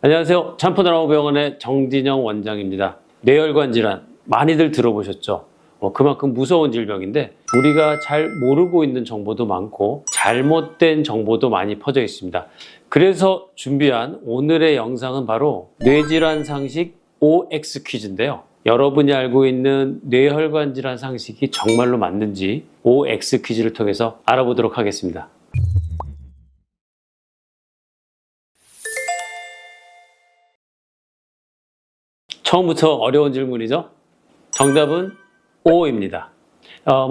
안녕하세요. 참포나라병원의 정진영 원장입니다. 뇌혈관 질환 많이들 들어보셨죠? 그만큼 무서운 질병인데 우리가 잘 모르고 있는 정보도 많고 잘못된 정보도 많이 퍼져 있습니다. 그래서 준비한 오늘의 영상은 바로 뇌질환 상식 OX 퀴즈인데요. 여러분이 알고 있는 뇌혈관 질환 상식이 정말로 맞는지 OX 퀴즈를 통해서 알아보도록 하겠습니다. 처음부터 어려운 질문이죠? 정답은 O입니다.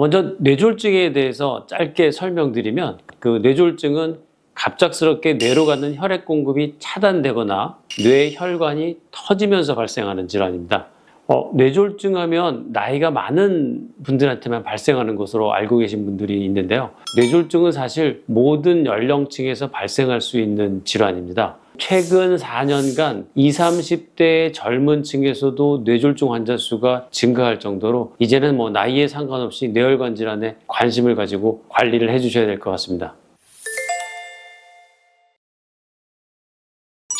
먼저 뇌졸중에 대해서 짧게 설명드리면 그 뇌졸중은 갑작스럽게 뇌로 가는 혈액 공급이 차단되거나 뇌혈관이 터지면서 발생하는 질환입니다. 뇌졸중 하면 나이가 많은 분들한테만 발생하는 것으로 알고 계신 분들이 있는데요. 뇌졸중은 사실 모든 연령층에서 발생할 수 있는 질환입니다. 최근 4년간 20, 30대 젊은 층에서도 뇌졸중 환자 수가 증가할 정도로 이제는 나이에 상관없이 뇌혈관 질환에 관심을 가지고 관리를 해주셔야 될 것 같습니다.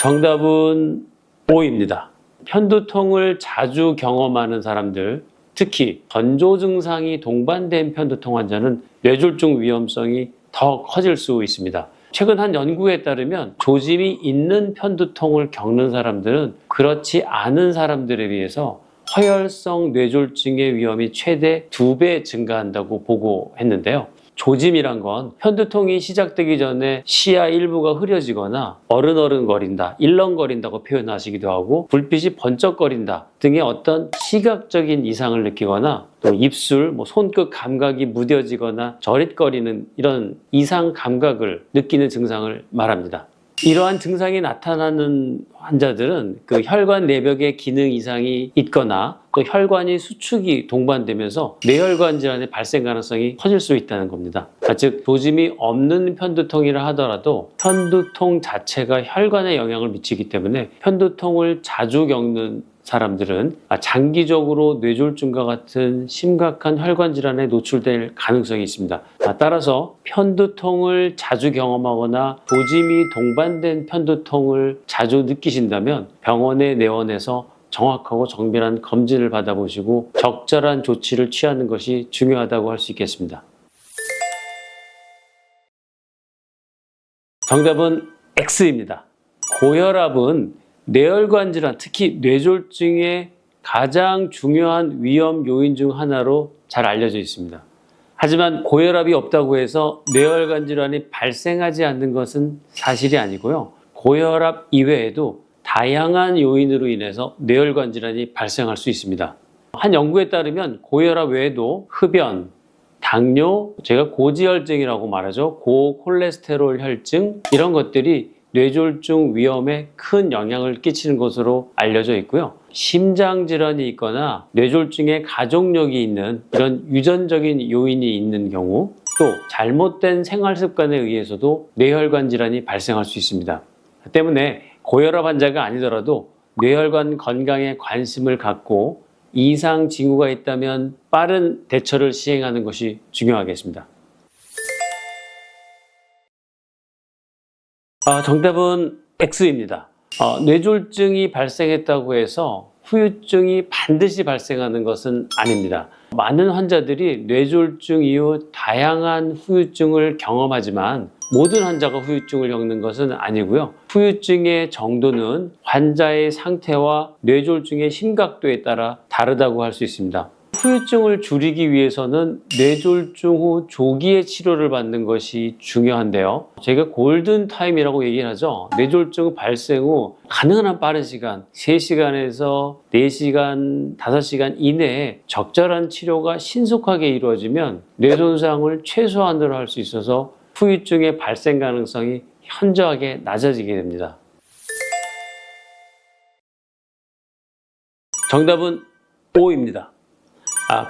정답은 O입니다. 편두통을 자주 경험하는 사람들, 특히 전조 증상이 동반된 편두통 환자는 뇌졸중 위험성이 더 커질 수 있습니다. 최근 한 연구에 따르면 조짐이 있는 편두통을 겪는 사람들은 그렇지 않은 사람들에 비해서 허혈성 뇌졸중의 위험이 최대 2배 증가한다고 보고했는데요. 조짐이란 건 편두통이 시작되기 전에 시야 일부가 흐려지거나 어른거린다, 일렁거린다고 표현하시기도 하고 불빛이 번쩍거린다 등의 어떤 시각적인 이상을 느끼거나 또 입술, 손끝 감각이 무뎌지거나 저릿거리는 이런 이상 감각을 느끼는 증상을 말합니다. 이러한 증상이 나타나는 환자들은 그 혈관 내벽의 기능 이상이 있거나 또 혈관이 수축이 동반되면서 뇌혈관 질환의 발생 가능성이 커질 수 있다는 겁니다. 즉 조짐이 없는 편두통이라 하더라도 편두통 자체가 혈관에 영향을 미치기 때문에 편두통을 자주 겪는 사람들은 장기적으로 뇌졸중과 같은 심각한 혈관 질환에 노출될 가능성이 있습니다. 따라서 편두통을 자주 경험하거나 조짐이 동반된 편두통을 자주 느끼신다면 병원에 내원해서 정확하고 정밀한 검진을 받아보시고 적절한 조치를 취하는 것이 중요하다고 할 수 있겠습니다. 정답은 X입니다. 고혈압은 뇌혈관 질환, 특히 뇌졸중의 가장 중요한 위험 요인 중 하나로 잘 알려져 있습니다. 하지만 고혈압이 없다고 해서 뇌혈관 질환이 발생하지 않는 것은 사실이 아니고요. 고혈압 이외에도 다양한 요인으로 인해서 뇌혈관 질환이 발생할 수 있습니다. 한 연구에 따르면 고혈압 외에도 흡연, 당뇨, 제가 고지혈증이라고 말하죠. 고콜레스테롤 혈증 이런 것들이 뇌졸중 위험에 큰 영향을 끼치는 것으로 알려져 있고요. 심장질환이 있거나 뇌졸중에 가족력이 있는 이런 유전적인 요인이 있는 경우 또 잘못된 생활습관에 의해서도 뇌혈관 질환이 발생할 수 있습니다. 때문에 고혈압 환자가 아니더라도 뇌혈관 건강에 관심을 갖고 이상 징후가 있다면 빠른 대처를 시행하는 것이 중요하겠습니다. 정답은 X입니다. 뇌졸중이 발생했다고 해서 후유증이 반드시 발생하는 것은 아닙니다. 많은 환자들이 뇌졸중 이후 다양한 후유증을 경험하지만 모든 환자가 후유증을 겪는 것은 아니고요. 후유증의 정도는 환자의 상태와 뇌졸중의 심각도에 따라 다르다고 할 수 있습니다. 후유증을 줄이기 위해서는 뇌졸중 후 조기에 치료를 받는 것이 중요한데요. 제가 골든타임이라고 얘기를 하죠. 뇌졸중 발생 후 가능한 한 빠른 시간, 3시간에서 4시간, 5시간 이내에 적절한 치료가 신속하게 이루어지면 뇌 손상을 최소한으로 할 수 있어서 후유증의 발생 가능성이 현저하게 낮아지게 됩니다. 정답은 O입니다.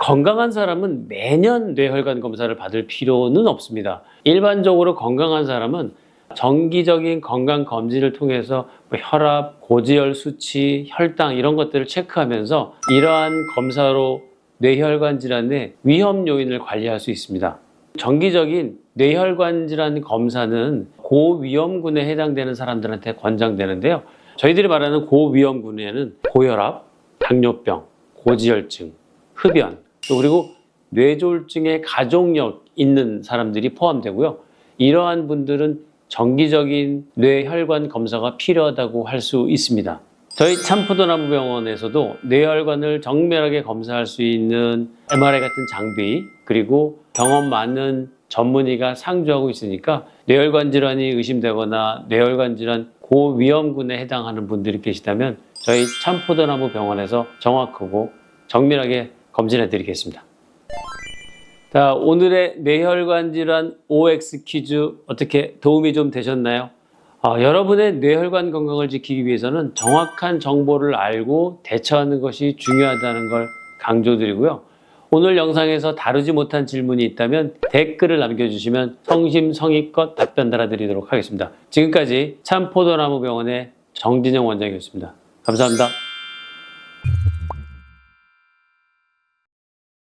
건강한 사람은 매년 뇌혈관 검사를 받을 필요는 없습니다. 일반적으로 건강한 사람은 정기적인 건강 검진을 통해서 혈압, 고지혈 수치, 혈당 이런 것들을 체크하면서 이러한 검사로 뇌혈관 질환의 위험 요인을 관리할 수 있습니다. 정기적인 뇌혈관 질환 검사는 고위험군에 해당되는 사람들한테 권장되는데요. 저희들이 말하는 고위험군에는 고혈압, 당뇨병, 고지혈증, 흡연, 또 그리고 뇌졸중의 가족력 있는 사람들이 포함되고요. 이러한 분들은 정기적인 뇌혈관 검사가 필요하다고 할 수 있습니다. 저희 참포도나무병원에서도 뇌혈관을 정밀하게 검사할 수 있는 MRI 같은 장비, 그리고 경험 많은 전문의가 상주하고 있으니까 뇌혈관 질환이 의심되거나 뇌혈관 질환 고위험군에 해당하는 분들이 계시다면 저희 참포도나무병원에서 정확하고 정밀하게 검진해 드리겠습니다. 자, 오늘의 뇌혈관 질환 OX 퀴즈 어떻게 도움이 좀 되셨나요? 여러분의 뇌혈관 건강을 지키기 위해서는 정확한 정보를 알고 대처하는 것이 중요하다는 걸 강조드리고요. 오늘 영상에서 다루지 못한 질문이 있다면 댓글을 남겨주시면 성심성의껏 답변 달아드리도록 하겠습니다. 지금까지 참포도나무병원의 정진영 원장이었습니다. 감사합니다.